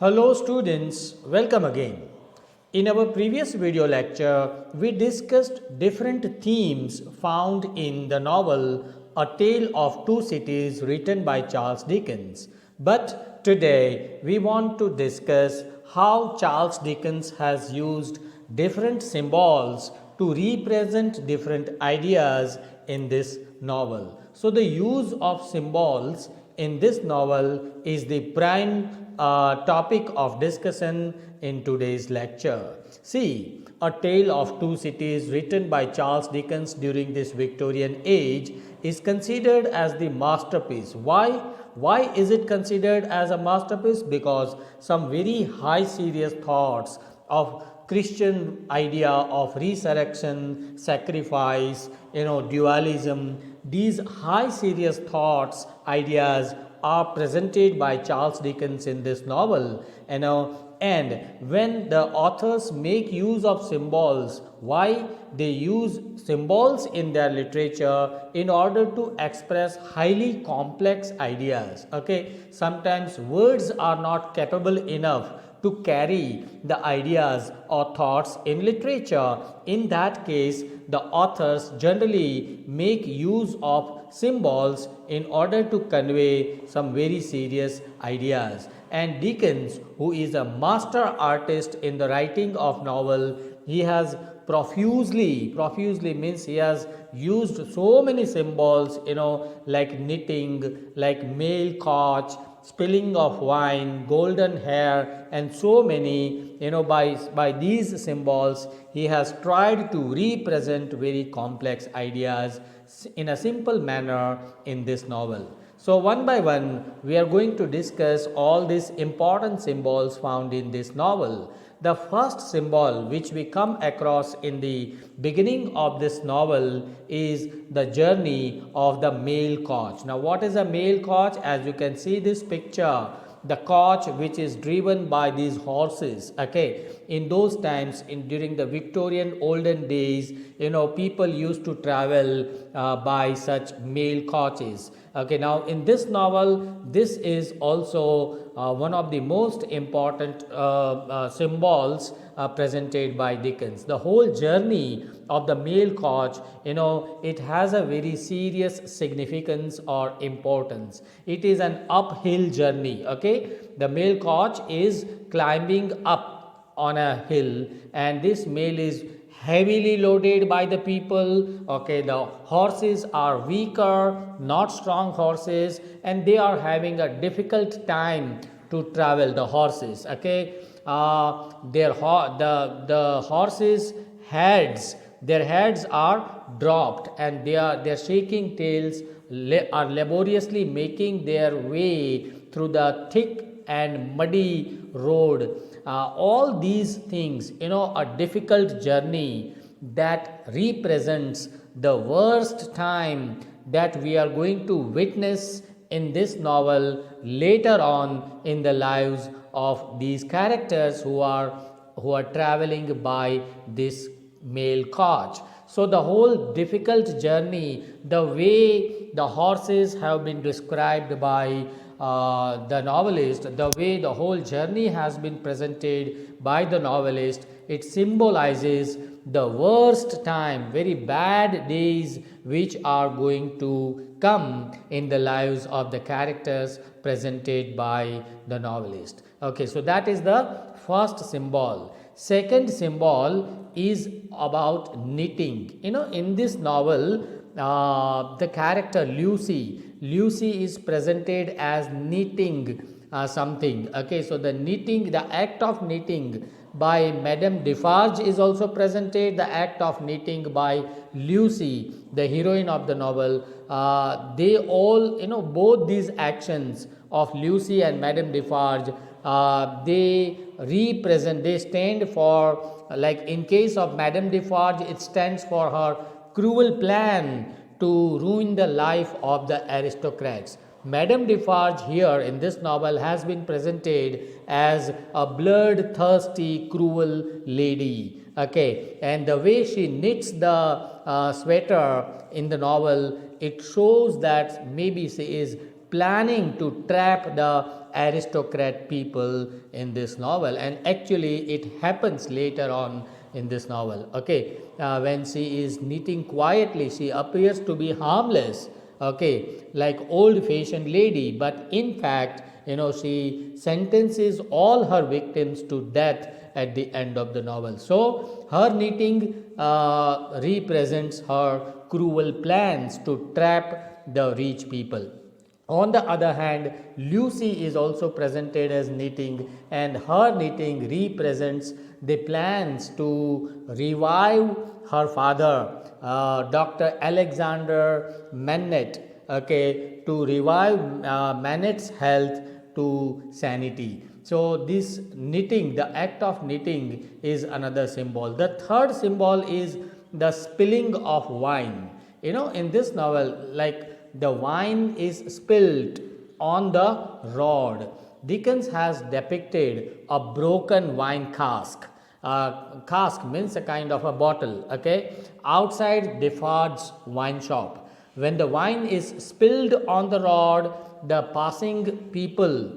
Hello students, welcome again. In our previous video lecture, we discussed different themes found in the novel A Tale of Two Cities written by Charles Dickens. But today we want to discuss how Charles Dickens has used different symbols to represent different ideas in this novel. So the use of symbols in this novel is the prime topic of discussion in today's lecture. See, A Tale of Two Cities, written by Charles Dickens during this Victorian age, is considered as the masterpiece. Why? Why is it considered as a masterpiece? Because some very high serious thoughts of Christian idea of resurrection, sacrifice, dualism, these high serious thoughts, ideas are presented by Charles Dickens in this novel. And when the authors make use of symbols, why they use symbols in their literature in order to express highly complex ideas. Okay, sometimes words are not capable enough to carry the ideas or thoughts in literature. In that case, the authors generally make use of symbols in order to convey some very serious ideas. And Dickens, who is a master artist in the writing of novel, he has profusely means he has used so many symbols, like knitting, like mail coach, spilling of wine, golden hair, and so many, by these symbols, he has tried to represent very complex ideas in a simple manner in this novel. So, one by one, we are going to discuss all these important symbols found in this novel. The first symbol which we come across in the beginning of this novel is the journey of the mail coach. Now, what is a mail coach? As you can see this picture, the coach which is driven by these horses. Okay, in those times, during the Victorian olden days, people used to travel by such mail coaches. Okay, now in this novel, this is also one of the most important symbols presented by Dickens. The whole journey of the mail coach, it has a very serious significance or importance. It is an uphill journey. Okay, the mail coach is climbing up on a hill, and this mail is heavily loaded by the people. Okay, the horses are weaker, not strong horses, and they are having a difficult time to travel, the horses. Okay, the horses heads, their heads are dropped, and their shaking tails are laboriously making their way through the thick and muddy road. All these things, a difficult journey that represents the worst time that we are going to witness in this novel later on in the lives of these characters who are traveling by this mail coach. So the whole difficult journey, the way the horses have been described by the novelist, the way the whole journey has been presented by the novelist, it symbolizes the worst time, very bad days which are going to come in the lives of the characters presented by the novelist. Okay, so that is the first symbol. Second symbol is about knitting. In this novel, the character Lucy is presented as knitting something. Okay, so the act of knitting by Madame Defarge is also presented. The act of knitting by Lucy, the heroine of the novel, they all, both these actions of Lucy and Madame Defarge, they stand for, like in case of Madame Defarge, it stands for her cruel plan to ruin the life of the aristocrats. Madame Defarge here in this novel has been presented as a bloodthirsty, cruel lady. Okay, and the way she knits the sweater in the novel, it shows that maybe she is planning to trap the aristocrat people in this novel, and actually it happens later on in this novel. Okay, when she is knitting quietly, she appears to be harmless, okay, like old fashioned lady, but in fact, she sentences all her victims to death at the end of the novel. So her knitting represents her cruel plans to trap the rich people. On the other hand, Lucy is also presented as knitting, and her knitting represents the plans to revive her father, Dr. Alexander Manet, okay, to revive Manet's health to sanity. So, this knitting, the act of knitting, is another symbol. The third symbol is the spilling of wine. In this novel, like the wine is spilled on the rod. Dickens has depicted a broken wine cask. Cask means a kind of a bottle, okay, outside Defarge's wine shop. When the wine is spilled on the rod, the passing people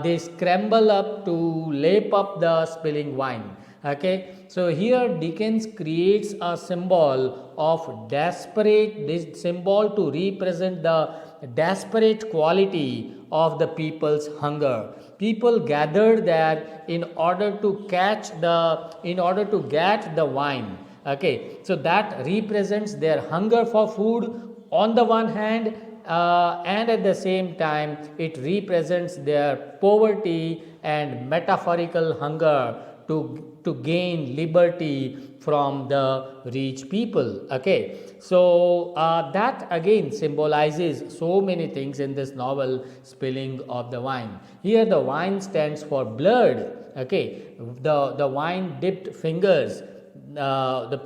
they scramble up to lap up the spilling wine. Okay, so here Dickens creates a symbol of desperate, this symbol to represent the desperate quality of the people's hunger. People gathered there in order to get the wine. Okay, so that represents their hunger for food on the one hand, and at the same time it represents their poverty and metaphorical hunger to gain liberty from the rich people. Okay, so that again symbolizes so many things in this novel, spilling of the wine. Here the wine stands for blood. Okay, the wine dipped fingers, the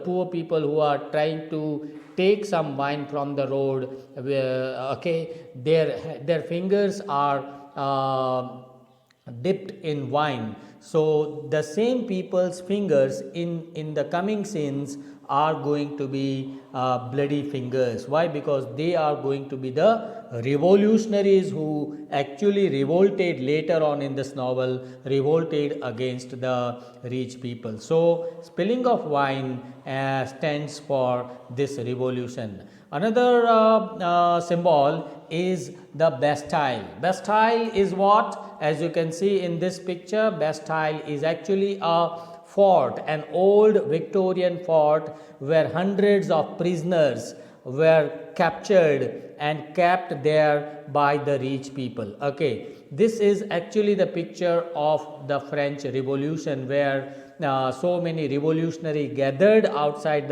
poor people who are trying to take some wine from the road, okay, their fingers are dipped in wine. So the same people's fingers in the coming scenes are going to be bloody fingers. Why? Because they are going to be the revolutionaries who actually revolted later on in this novel, revolted against the rich people. So spilling of wine stands for this revolution. Another symbol is the Bastille. Bastille is what? As you can see in this picture, Bastille is actually a fort, an old Victorian fort where hundreds of prisoners were captured and kept there by the rich people. Okay, this is actually the picture of the French Revolution, where so many revolutionaries gathered outside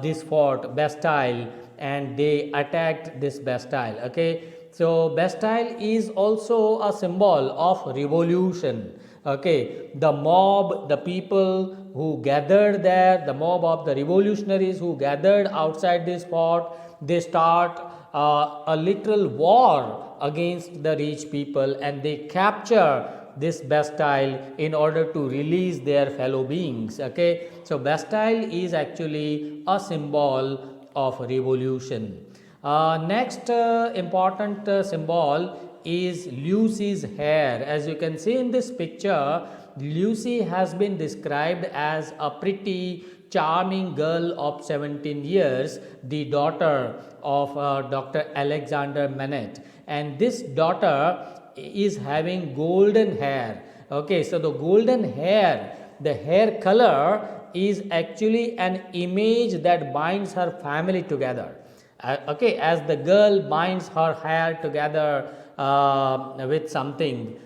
this fort Bastille, and they attacked this Bastille. Okay, so Bastille is also a symbol of revolution. Okay, the mob, the people who gathered there, the mob of the revolutionaries who gathered outside this fort, they start a literal war against the rich people, and they capture this Bastille in order to release their fellow beings. Okay, so Bastille is actually a symbol of revolution. Next important symbol is Lucy's hair. As you can see in this picture, Lucy has been described as a pretty charming girl of 17 years, the daughter of Dr. Alexander Manet, and this daughter is having golden hair. Okay, so the golden hair, the hair color is actually an image that binds her family together. Okay, as the girl binds her hair together with something,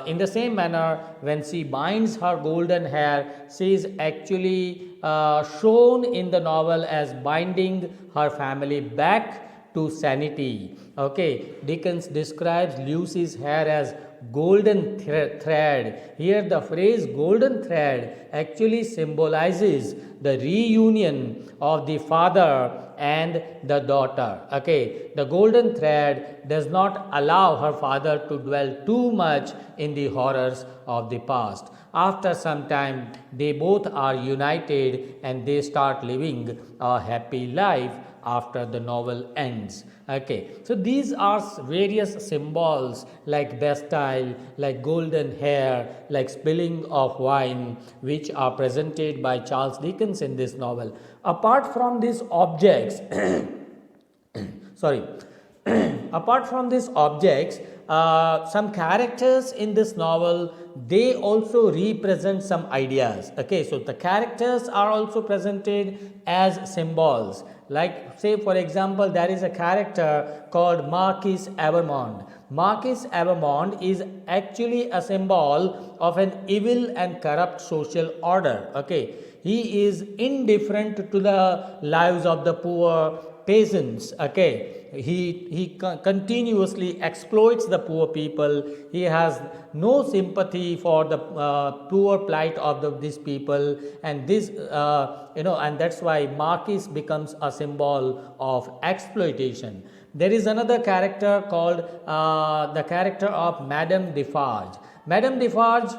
in the same manner, when she binds her golden hair, she is actually shown in the novel as binding her family back to sanity. Okay, Dickens describes Lucy's hair as golden thread. Here the phrase golden thread actually symbolizes the reunion of the father and the daughter. Okay, the golden thread does not allow her father to dwell too much in the horrors of the past. After some time, they both are united and they start living a happy life after the novel ends. Okay, so these are various symbols like bastille, like golden hair, like spilling of wine, which are presented by Charles Dickens in this novel. Apart from these objects, sorry, apart from these objects, some characters in this novel, they also represent some ideas. Okay, so the characters are also presented as symbols. Like, say for example, there is a character called Marquis Evermond. Marquis Evermond is actually a symbol of an evil and corrupt social order. Okay, he is indifferent to the lives of the poor peasants. Okay, he continuously exploits the poor people. He has no sympathy for the poor plight of these people, and this and that's why Marquis becomes a symbol of exploitation. There is another character called the character of Madame Defarge. Madame Defarge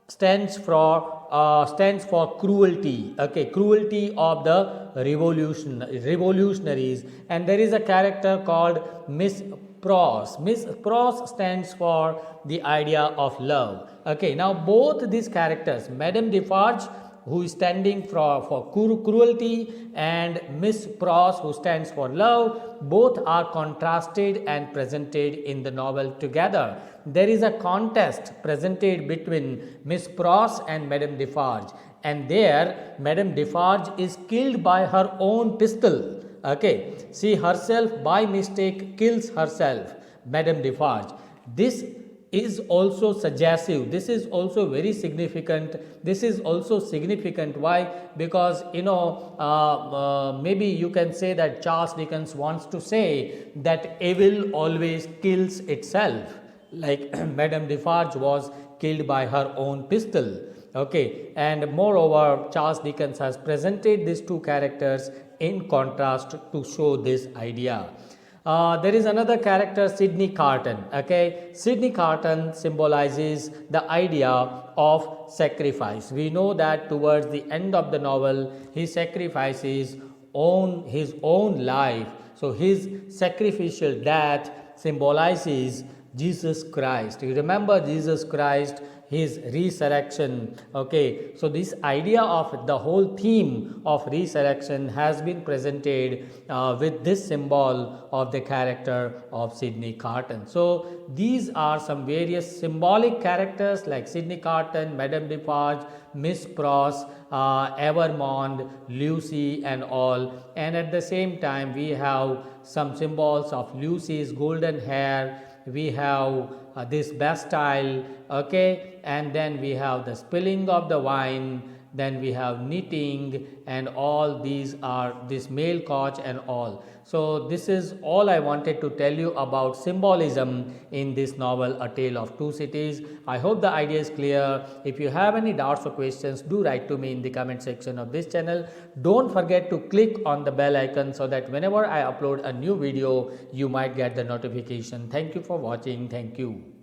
stands for cruelty. Okay, cruelty of the revolutionaries. And there is a character called Miss Pross. Miss Pross stands for the idea of love. Okay, now both these characters, Madame Defarge, who is standing for cruelty, and Miss Pross, who stands for love, both are contrasted and presented in the novel together. There is a contest presented between Miss Pross and Madame Defarge, and there Madame Defarge is killed by her own pistol. Okay, she herself by mistake kills herself, Madame Defarge. This is also suggestive. This is also very significant. This is also significant. Why? Because maybe you can say that Charles Dickens wants to say that evil always kills itself, like Madame Defarge was killed by her own pistol. Okay, and moreover, Charles Dickens has presented these two characters in contrast to show this idea. There is another character, Sidney Carton. Okay, Sidney Carton symbolizes the idea of sacrifice. We know that towards the end of the novel, he sacrifices his own life. So his sacrificial death symbolizes Jesus Christ. You remember Jesus Christ, his resurrection. Okay, so this idea of the whole theme of resurrection has been presented with this symbol of the character of Sidney Carton. So these are some various symbolic characters like Sidney Carton, Madame Defarge, Miss Pross, Evermond, Lucy and all. And at the same time we have some symbols of Lucy's golden hair. We have this bastille, okay, and then we have the spilling of the wine, then we have knitting, and all these are this male couch and all. So this is all I wanted to tell you about symbolism in this novel, A Tale of Two Cities. I hope the idea is clear. If you have any doubts or questions, do write to me in the comment section of this channel. Don't forget to click on the bell icon so that whenever I upload a new video, you might get the notification. Thank you for watching. Thank you.